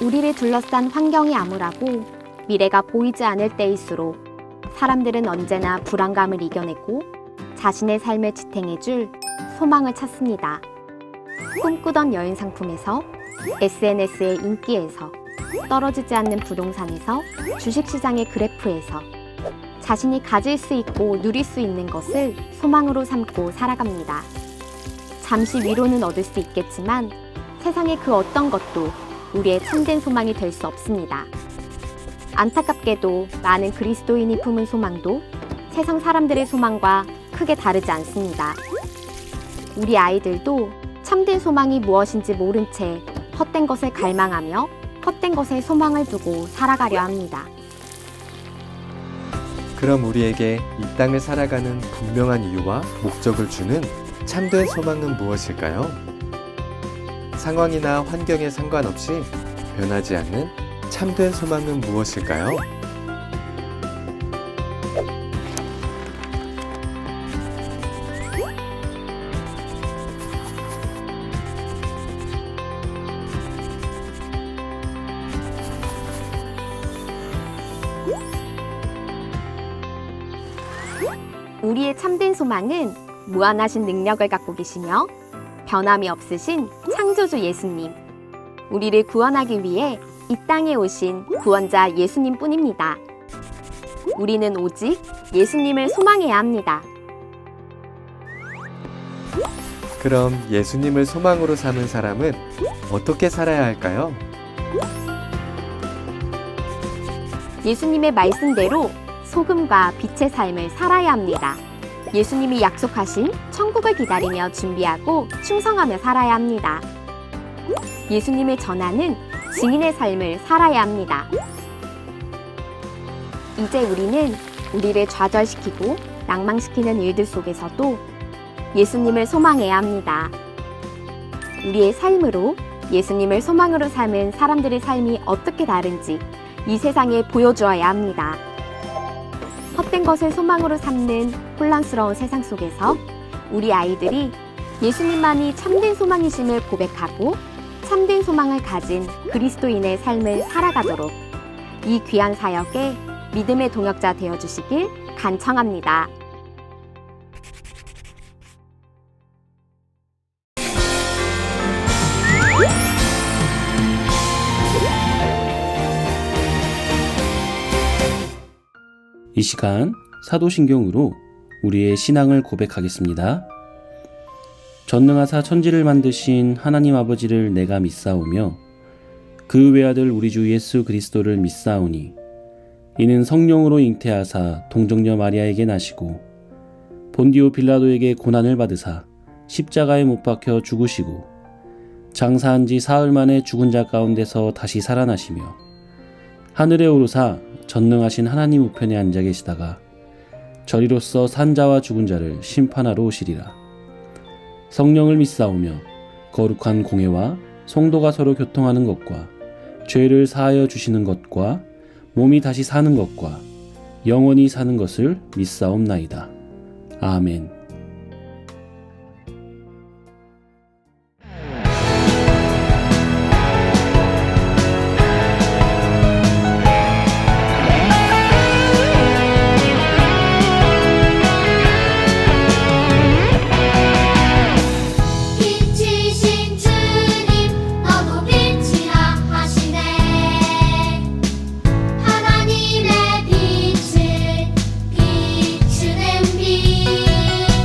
우리를 둘러싼 환경이 암울하고 미래가 보이지 않을 때일수록 사람들은 언제나 불안감을 이겨내고 자신의 삶을 지탱해줄 소망을 찾습니다. 꿈꾸던 여행 상품에서 SNS의 인기에서 떨어지지 않는 부동산에서 주식시장의 그래프에서 자신이 가질 수 있고 누릴 수 있는 것을 소망으로 삼고 살아갑니다. 잠시 위로는 얻을 수 있겠지만 세상의 그 어떤 것도 우리의 참된 소망이 될 수 없습니다. 안타깝게도 많은 그리스도인이 품은 소망도 세상 사람들의 소망과 크게 다르지 않습니다. 우리 아이들도 참된 소망이 무엇인지 모른 채 헛된 것을 갈망하며 헛된 것에 소망을 두고 살아가려 합니다. 그럼 우리에게 이 땅을 살아가는 분명한 이유와 목적을 주는 참된 소망은 무엇일까요? 상황이나 환경에 상관없이 변하지 않는 참된 소망은 무엇일까요? 우리의 참된 소망은 무한하신 능력을 갖고 계시며 변함이 없으신 창조주 예수님, 우리를 구원하기 위해 이 땅에 오신 구원자 예수님 뿐입니다. 우리는 오직 예수님을 소망해야 합니다. 그럼 예수님을 소망으로 삼은 사람은 어떻게 살아야 할까요? 예수님의 말씀대로 소금과 빛의 삶을 살아야 합니다. 예수님이 약속하신 천국을 기다리며 준비하고 충성하며 살아야 합니다. 예수님을 전하는 증인의 삶을 살아야 합니다. 이제 우리는 우리를 좌절시키고 낭망시키는 일들 속에서도 예수님을 소망해야 합니다. 우리의 삶으로 예수님을 소망으로 삼은 사람들의 삶이 어떻게 다른지 이 세상에 보여주어야 합니다. 헛된 것을 소망으로 삼는 혼란스러운 세상 속에서 우리 아이들이 예수님만이 참된 소망이심을 고백하고 참된 소망을 가진 그리스도인의 삶을 살아가도록 이 귀한 사역에 믿음의 동역자 되어주시길 간청합니다. 이 시간 사도신경으로 우리의 신앙을 고백하겠습니다. 전능하사 천지를 만드신 하나님 아버지를 내가 믿사오며 그 외아들 우리 주 예수 그리스도를 믿사오니 이는 성령으로 잉태하사 동정녀 마리아에게 나시고 본디오 빌라도에게 고난을 받으사 십자가에 못 박혀 죽으시고 장사한 지 사흘 만에 죽은 자 가운데서 다시 살아나시며 하늘에 오르사 전능하신 하나님 우편에 앉아 계시다가 저리로서 산자와 죽은 자를 심판하러 오시리라. 성령을 믿사오며 거룩한 공회와 성도가 서로 교통하는 것과 죄를 사하여 주시는 것과 몸이 다시 사는 것과 영원히 사는 것을 믿사옵나이다. 아멘. 빛이신 주님 너도 빛이라 하시네. 하나님의 빛을 비추는 빛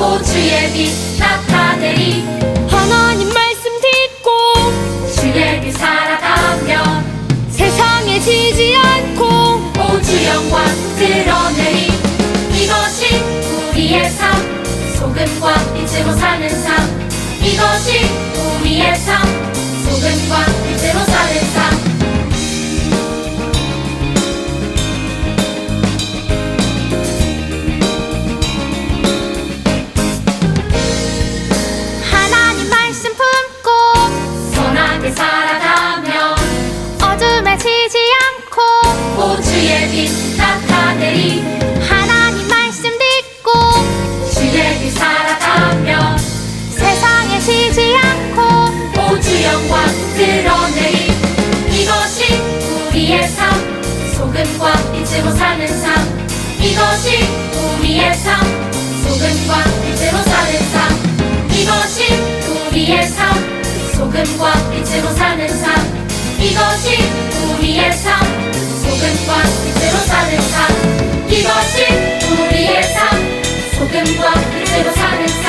오 주의 빛 나타내리 하나님 말씀 듣고 주의 빛 살아가며 세상에 지지 않고 오 주 영광 드러내리 이것이 우리의 삶 소금과 빛으로 사는 삶 이것이 우리의 삶 소금과 빛으로 사는 삶 하나님 말씀 품고 선하게 살아가며 어둠에 지지 않고 오 주의 빛 나타내리 하나님 말씀 듣고 주의 빛 살아가며 세상에 지지 않고 오 주 영광 드러내리 이것이 우리의 삶 소금과 빛으로 사는 삶 이것이 우리의 삶 소금과 빛으로 사는 삶 이것이 우리의 삶 소금과 빛으로 사는 삶 이것이 우리의 삶 소금과 빛으로 사는 삶 이것이 우리의 삶 소금과 빛으로 사는 삶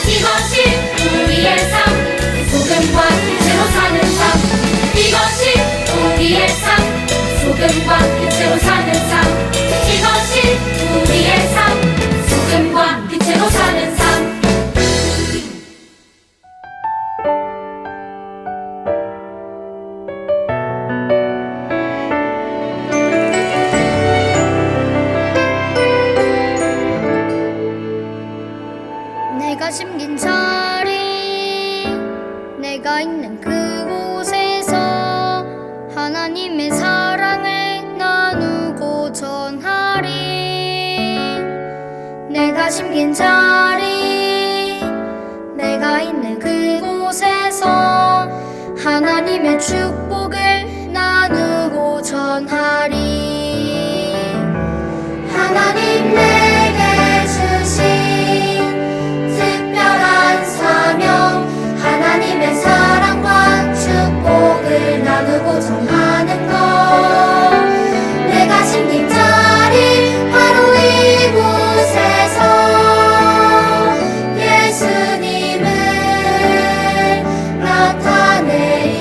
이것이 우리의 삶 소금과 빛으로 사는 삶 이것이 우리의 삶 소금과 빛으로 사는 삶 이것이 우리의 삶 소금과 빛으로 사는 삶 내가 심긴 자리 내가 있는 그곳에서 하나님의 사랑을 나누고 전하리 내가 심긴 자리 내가 있는 그곳에서 하나님의 축복을 나누고 전하리 하나님 내게 주신 특별한 사명 하나님의 사랑과 축복을 나누고 전하는 것 내가 심긴 자리 바로 이곳에서 예수님을 나타내리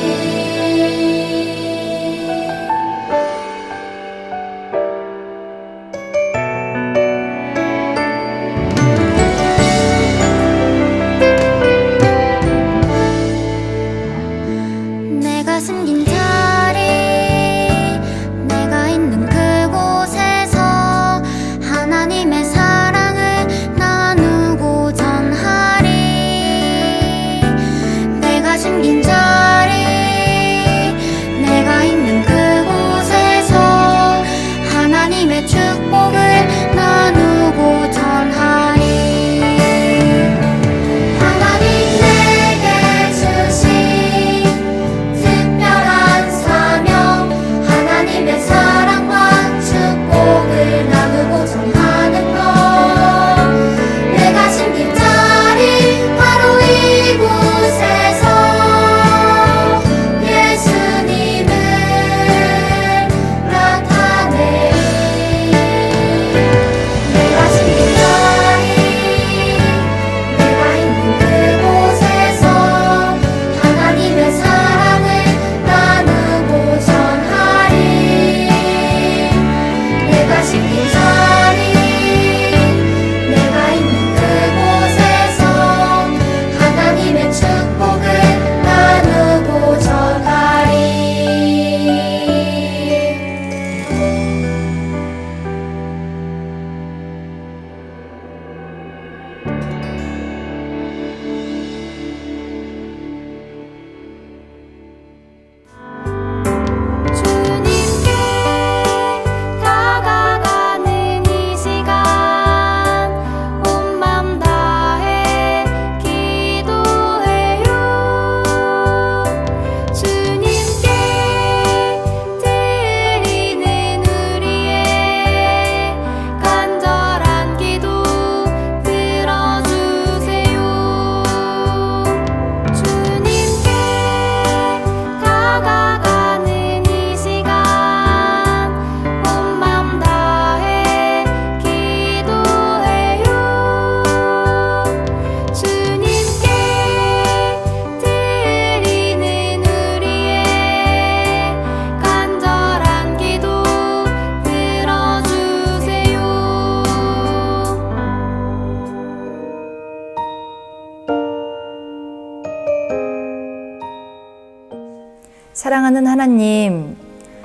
사랑하는 하나님,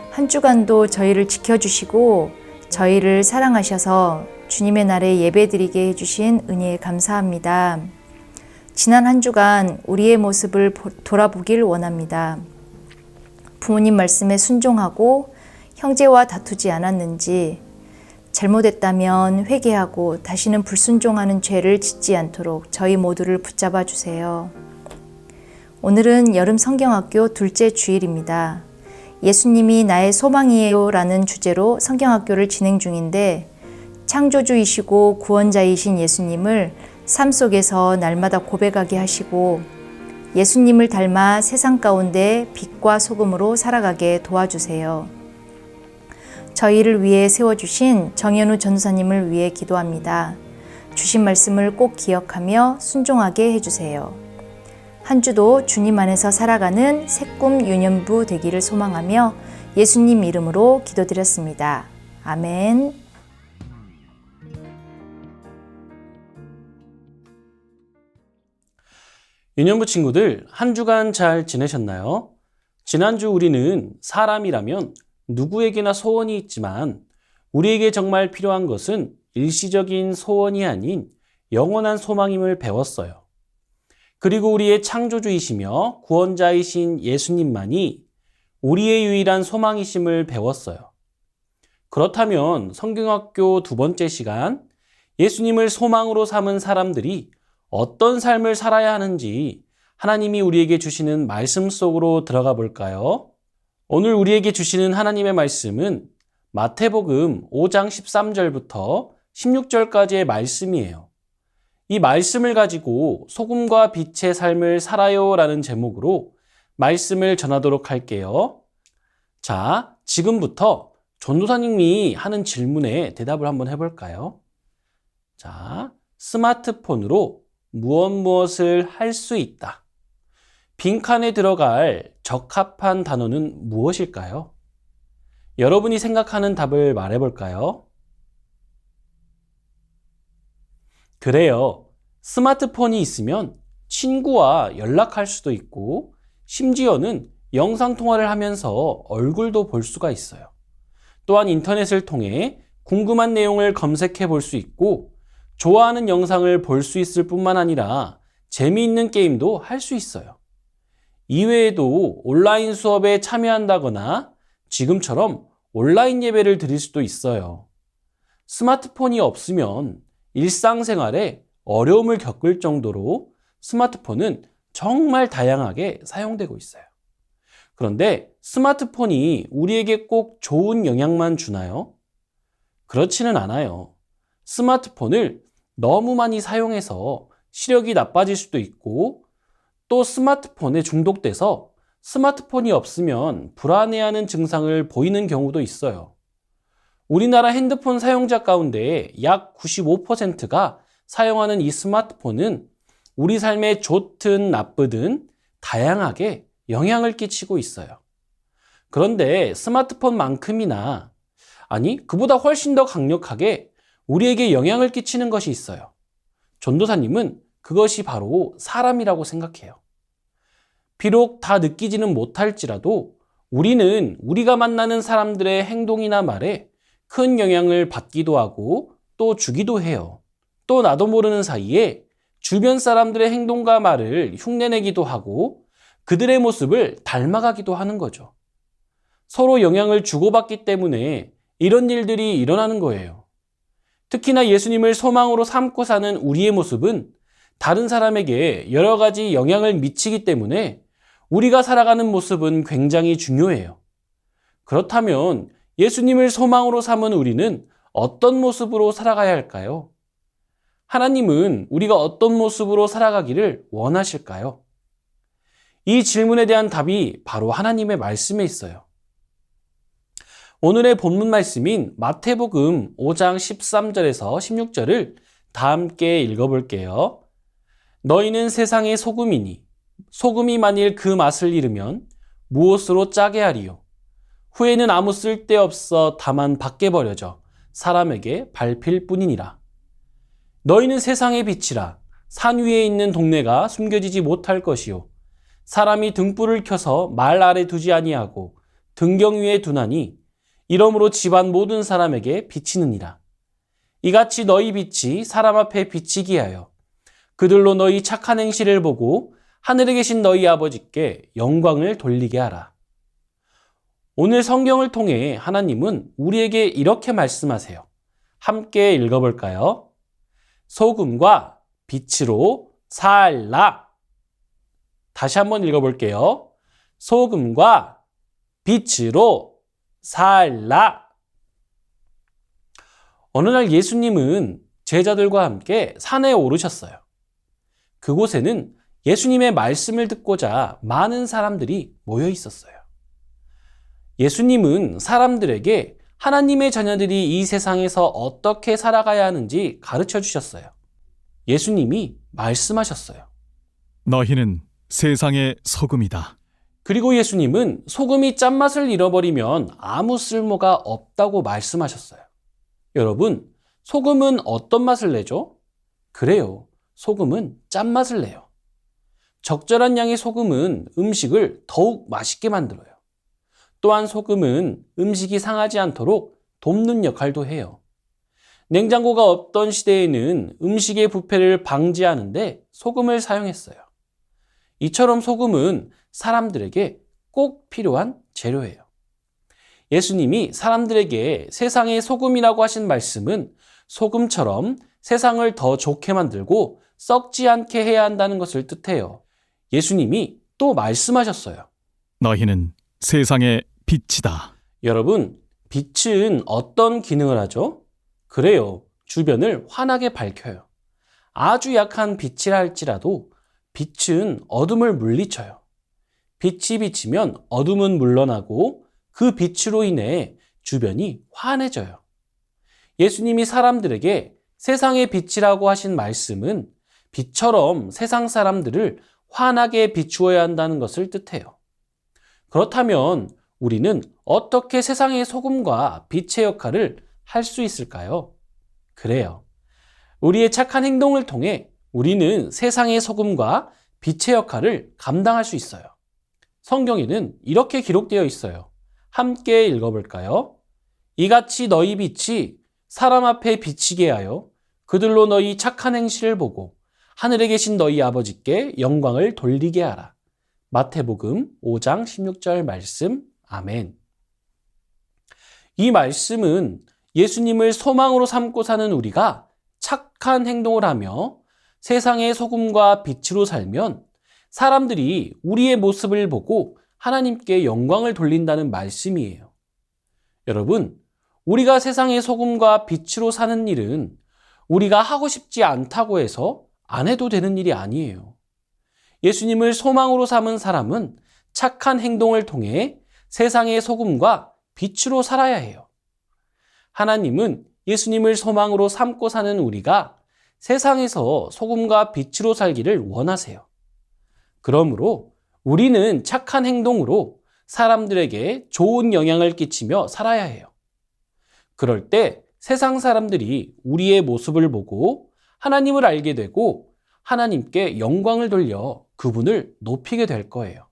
한 주간도 저희를 지켜주시고 저희를 사랑하셔서 주님의 날에 예배드리게 해주신 은혜에 감사합니다. 지난 한 주간 우리의 모습을 돌아보길 원합니다. 부모님 말씀에 순종하고 형제와 다투지 않았는지, 잘못했다면 회개하고 다시는 불순종하는 죄를 짓지 않도록 저희 모두를 붙잡아 주세요. 오늘은 여름 성경학교 둘째 주일입니다. 예수님이 나의 소망이에요 라는 주제로 성경학교를 진행 중인데, 창조주이시고 구원자이신 예수님을 삶 속에서 날마다 고백하게 하시고 예수님을 닮아 세상 가운데 빛과 소금으로 살아가게 도와주세요. 저희를 위해 세워주신 정현우 전도사님을 위해 기도합니다. 주신 말씀을 꼭 기억하며 순종하게 해주세요. 한 주도 주님 안에서 살아가는 새꿈 유년부 되기를 소망하며 예수님 이름으로 기도드렸습니다. 아멘. 유년부 친구들, 한 주간 잘 지내셨나요? 지난주 우리는 사람이라면 누구에게나 소원이 있지만 우리에게 정말 필요한 것은 일시적인 소원이 아닌 영원한 소망임을 배웠어요. 그리고 우리의 창조주이시며 구원자이신 예수님만이 우리의 유일한 소망이심을 배웠어요. 그렇다면 성경학교 두 번째 시간, 예수님을 소망으로 삼은 사람들이 어떤 삶을 살아야 하는지 하나님이 우리에게 주시는 말씀 속으로 들어가 볼까요? 오늘 우리에게 주시는 하나님의 말씀은 마태복음 5장 13절부터 16절까지의 말씀이에요. 이 말씀을 가지고 소금과 빛의 삶을 살아요 라는 제목으로 말씀을 전하도록 할게요. 자, 지금부터 전도사님이 하는 질문에 대답을 한번 해볼까요? 자, 스마트폰으로 무엇을 할 수 있다. 빈칸에 들어갈 적합한 단어는 무엇일까요? 여러분이 생각하는 답을 말해볼까요? 그래요. 스마트폰이 있으면 친구와 연락할 수도 있고, 심지어는 영상통화를 하면서 얼굴도 볼 수가 있어요. 또한 인터넷을 통해 궁금한 내용을 검색해 볼 수 있고, 좋아하는 영상을 볼 수 있을 뿐만 아니라 재미있는 게임도 할 수 있어요. 이외에도 온라인 수업에 참여한다거나 지금처럼 온라인 예배를 드릴 수도 있어요. 스마트폰이 없으면 일상생활에 어려움을 겪을 정도로 스마트폰은 정말 다양하게 사용되고 있어요. 그런데 스마트폰이 우리에게 꼭 좋은 영향만 주나요? 그렇지는 않아요. 스마트폰을 너무 많이 사용해서 시력이 나빠질 수도 있고, 또 스마트폰에 중독돼서 스마트폰이 없으면 불안해하는 증상을 보이는 경우도 있어요. 우리나라 핸드폰 사용자 가운데 약 95%가 사용하는 이 스마트폰은 우리 삶에 좋든 나쁘든 다양하게 영향을 끼치고 있어요. 그런데 스마트폰만큼이나, 아니, 그보다 훨씬 더 강력하게 우리에게 영향을 끼치는 것이 있어요. 전도사님은 그것이 바로 사람이라고 생각해요. 비록 다 느끼지는 못할지라도 우리는 우리가 만나는 사람들의 행동이나 말에 큰 영향을 받기도 하고 또 주기도 해요. 또 나도 모르는 사이에 주변 사람들의 행동과 말을 흉내내기도 하고 그들의 모습을 닮아가기도 하는 거죠. 서로 영향을 주고받기 때문에 이런 일들이 일어나는 거예요. 특히나 예수님을 소망으로 삼고 사는 우리의 모습은 다른 사람에게 여러 가지 영향을 미치기 때문에 우리가 살아가는 모습은 굉장히 중요해요. 그렇다면 예수님을 소망으로 삼은 우리는 어떤 모습으로 살아가야 할까요? 하나님은 우리가 어떤 모습으로 살아가기를 원하실까요? 이 질문에 대한 답이 바로 하나님의 말씀에 있어요. 오늘의 본문 말씀인 마태복음 5장 13절에서 16절을 다 함께 읽어볼게요. 너희는 세상의 소금이니 소금이 만일 그 맛을 잃으면 무엇으로 짜게 하리요? 후에는 아무 쓸데없어 다만 밖에 버려져 사람에게 밟힐 뿐이니라. 너희는 세상의 빛이라. 산 위에 있는 동네가 숨겨지지 못할 것이요 사람이 등불을 켜서 말 아래 두지 아니하고 등경 위에 두나니 이러므로 집안 모든 사람에게 비치느니라. 이같이 너희 빛이 사람 앞에 비치게 하여 그들로 너희 착한 행실을 보고 하늘에 계신 너희 아버지께 영광을 돌리게 하라. 오늘 성경을 통해 하나님은 우리에게 이렇게 말씀하세요. 함께 읽어볼까요? 소금과 빛으로 살라. 다시 한번 읽어볼게요. 소금과 빛으로 살라. 어느 날 예수님은 제자들과 함께 산에 오르셨어요. 그곳에는 예수님의 말씀을 듣고자 많은 사람들이 모여 있었어요. 예수님은 사람들에게 하나님의 자녀들이 이 세상에서 어떻게 살아가야 하는지 가르쳐 주셨어요. 예수님이 말씀하셨어요. 너희는 세상의 소금이다. 그리고 예수님은 소금이 짠맛을 잃어버리면 아무 쓸모가 없다고 말씀하셨어요. 여러분, 소금은 어떤 맛을 내죠? 그래요. 소금은 짠맛을 내요. 적절한 양의 소금은 음식을 더욱 맛있게 만들어요. 또한 소금은 음식이 상하지 않도록 돕는 역할도 해요. 냉장고가 없던 시대에는 음식의 부패를 방지하는데 소금을 사용했어요. 이처럼 소금은 사람들에게 꼭 필요한 재료예요. 예수님이 사람들에게 세상의 소금이라고 하신 말씀은 소금처럼 세상을 더 좋게 만들고 썩지 않게 해야 한다는 것을 뜻해요. 예수님이 또 말씀하셨어요. 너희는 세상의 빛이다. 여러분, 빛은 어떤 기능을 하죠? 그래요. 주변을 환하게 밝혀요. 아주 약한 빛이라 할지라도 빛은 어둠을 물리쳐요. 빛이 비치면 어둠은 물러나고 그 빛으로 인해 주변이 환해져요. 예수님이 사람들에게 세상의 빛이라고 하신 말씀은 빛처럼 세상 사람들을 환하게 비추어야 한다는 것을 뜻해요. 그렇다면 우리는 어떻게 세상의 소금과 빛의 역할을 할 수 있을까요? 그래요. 우리의 착한 행동을 통해 우리는 세상의 소금과 빛의 역할을 감당할 수 있어요. 성경에는 이렇게 기록되어 있어요. 함께 읽어볼까요? 이같이 너희 빛이 사람 앞에 비치게 하여 그들로 너희 착한 행실을 보고 하늘에 계신 너희 아버지께 영광을 돌리게 하라. 마태복음 5장 16절 말씀. 아멘. 이 말씀은 예수님을 소망으로 삼고 사는 우리가 착한 행동을 하며 세상의 소금과 빛으로 살면 사람들이 우리의 모습을 보고 하나님께 영광을 돌린다는 말씀이에요. 여러분, 우리가 세상의 소금과 빛으로 사는 일은 우리가 하고 싶지 않다고 해서 안 해도 되는 일이 아니에요. 예수님을 소망으로 삼은 사람은 착한 행동을 통해 세상의 소금과 빛으로 살아야 해요. 하나님은 예수님을 소망으로 삼고 사는 우리가 세상에서 소금과 빛으로 살기를 원하세요. 그러므로 우리는 착한 행동으로 사람들에게 좋은 영향을 끼치며 살아야 해요. 그럴 때 세상 사람들이 우리의 모습을 보고 하나님을 알게 되고 하나님께 영광을 돌려 그분을 높이게 될 거예요.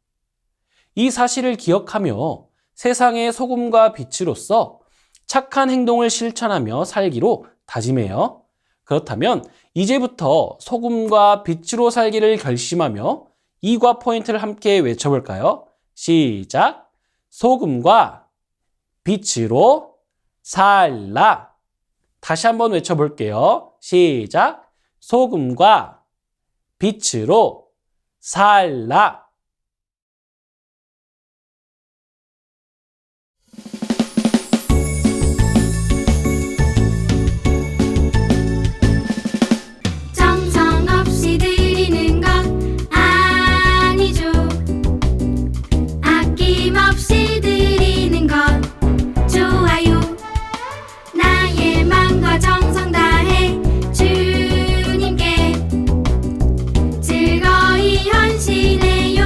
이 사실을 기억하며 세상의 소금과 빛으로서 착한 행동을 실천하며 살기로 다짐해요. 그렇다면 이제부터 소금과 빛으로 살기를 결심하며 이과 포인트를 함께 외쳐볼까요? 시작! 소금과 빛으로 살라. 다시 한번 외쳐볼게요. 시작! 소금과 빛으로 살라. 정성 없이 드리는 것 아니죠. 아낌없이 드리는 것 좋아요. 나의 마음과 정성 다해 주님께 즐거이 헌신해요.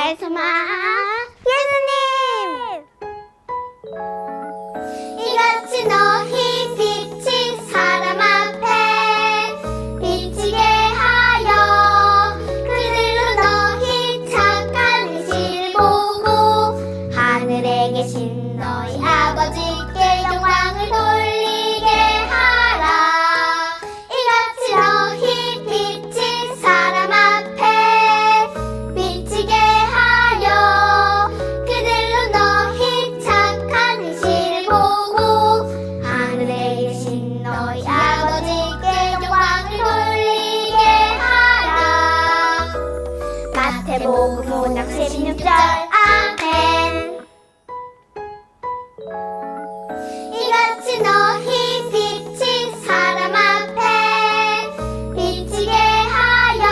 나의 소망 예수님. 이같이 너희 빛이 사람 앞에 비치게 하여 그들로 너희 착한 일을 보고 하늘에 계신 너희 아버지께 영광을 돌리게 하라. 이같이 너희 빛이 사람 앞에 비치게 하여 그들로 너희 착한 일을 보고 하늘에 계신 너희 아버지께 영광을 돌리게 하라. 마태복음 5장 16절 아멘. 이같이 너희 빛이 사람 앞에 비치게 하여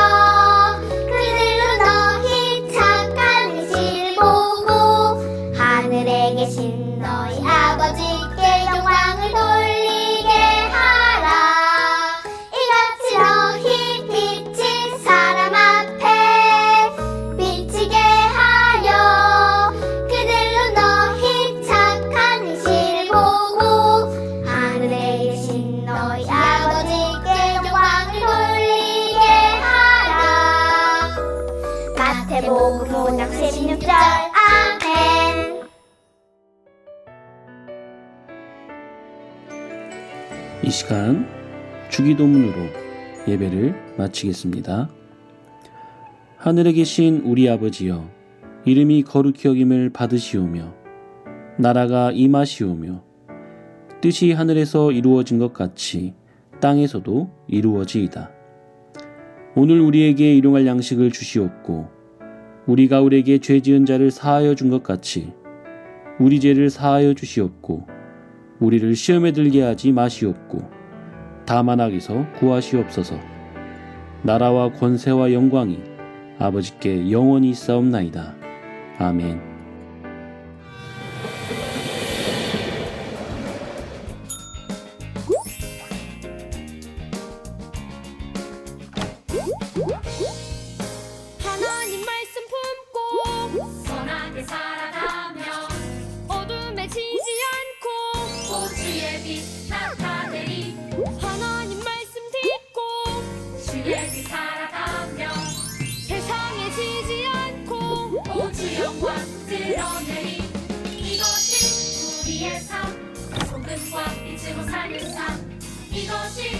그들로 너희 착한 일을 보고 하늘에 계신 너희 아버지께 영광을 돌리게 하라. 이같이 너희 빛이 사람 앞에 비치게 하여 그들로 너희 착한 일을 보고 하늘에 계신 너희 아버지께 영광을 돌리게 하라. 마태복음 5장 16절 아멘. 이 시간 주기도문으로 예배를 마치겠습니다. 하늘에 계신 우리 아버지여, 이름이 거룩히 여김을 받으시오며 나라가 임하시오며 뜻이 하늘에서 이루어진 것 같이 땅에서도 이루어지이다. 오늘 우리에게 일용할 양식을 주시옵고 우리가 우리에게 죄 지은 자를 사하여 준 것 같이 우리 죄를 사하여 주시옵고 우리를 시험에 들게 하지 마시옵고 다만 악에서 구하시옵소서. 나라와 권세와 영광이 아버지께 영원히 있사옵나이다. 아멘. 하나님 말씀 품고 선하게 살아가며 어둠에 지지 않고 주의 빛 나타내리. 하나님 말씀 듣고 주의 빛 살아가며 세상에 지지 않고 주 영광 드러내리. 이것이 우리의 삶, 소금과 빛으로 사는 삶. 이것이